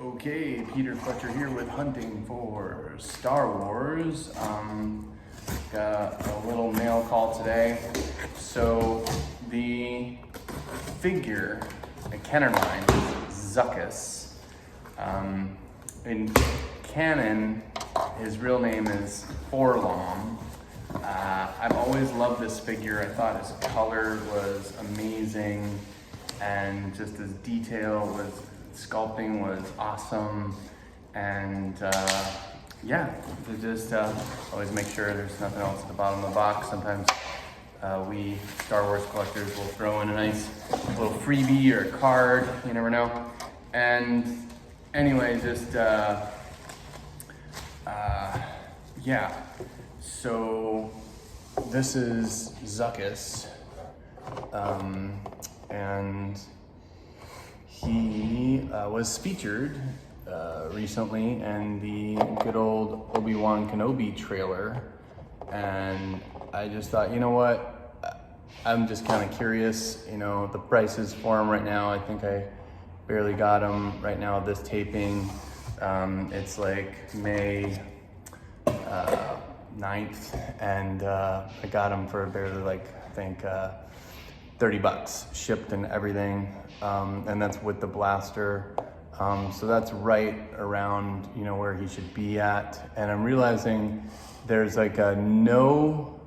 Okay, Peter Fletcher here with Hunting for Star Wars. Got a little mail call today. So the figure, a Kenner line, Zuckuss. In canon, his real name is Forlom. I've always loved this figure. I thought his color was amazing, and just his sculpting was awesome, and yeah, to just always make sure there's nothing else at the bottom of the box. Sometimes we Star Wars collectors will throw in a nice little freebie or a card, you never know. And anyway, just yeah, so this is Zuckuss, and he was featured recently in the good old Obi-Wan Kenobi trailer, and I just thought, you know what, I'm just kind of curious, you know, the prices for him right now. I think I barely got him right now, this taping. It's like May 9th, and I got him for barely, like, I think $30 shipped and everything, and that's with the blaster. So that's right around, you know, where he should be at. And I'm realizing there's like a no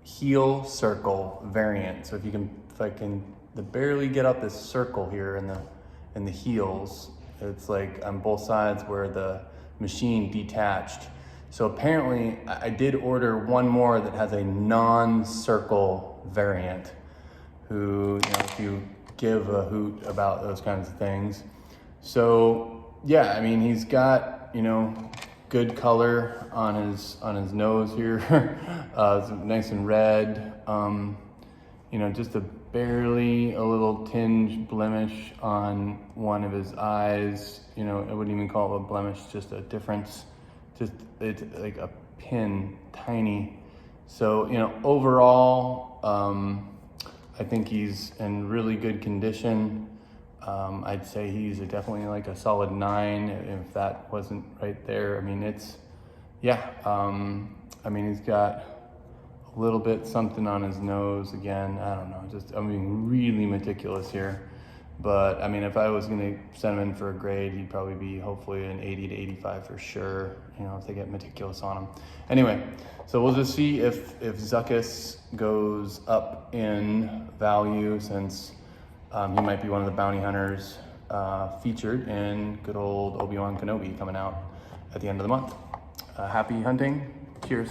heel circle variant. So if I can barely get up this circle here in the heels, it's like on both sides where the machine detached. So apparently I did order one more that has a non-circle variant, who, you know, if you give a hoot about those kinds of things. So yeah, I mean, he's got, you know, good color on his nose here. It's nice and red. You know, just barely a little tinge blemish on one of his eyes. You know, I wouldn't even call it a blemish, just a difference. Just it's like a pin, tiny. So, you know, overall, I think he's in really good condition. I'd say he's definitely like a solid 9 if that wasn't right there. I mean, it's, yeah. I mean, he's got a little bit something on his nose again. I don't know, just, I'm being really meticulous here. But I mean, if I was gonna send him in for a grade, he'd probably be hopefully an 80 to 85 for sure, you know, if they get meticulous on him. Anyway, so we'll just see if Zuckuss goes up in value, since he might be one of the bounty hunters featured in good old Obi-Wan Kenobi coming out at the end of the month. Happy hunting, cheers.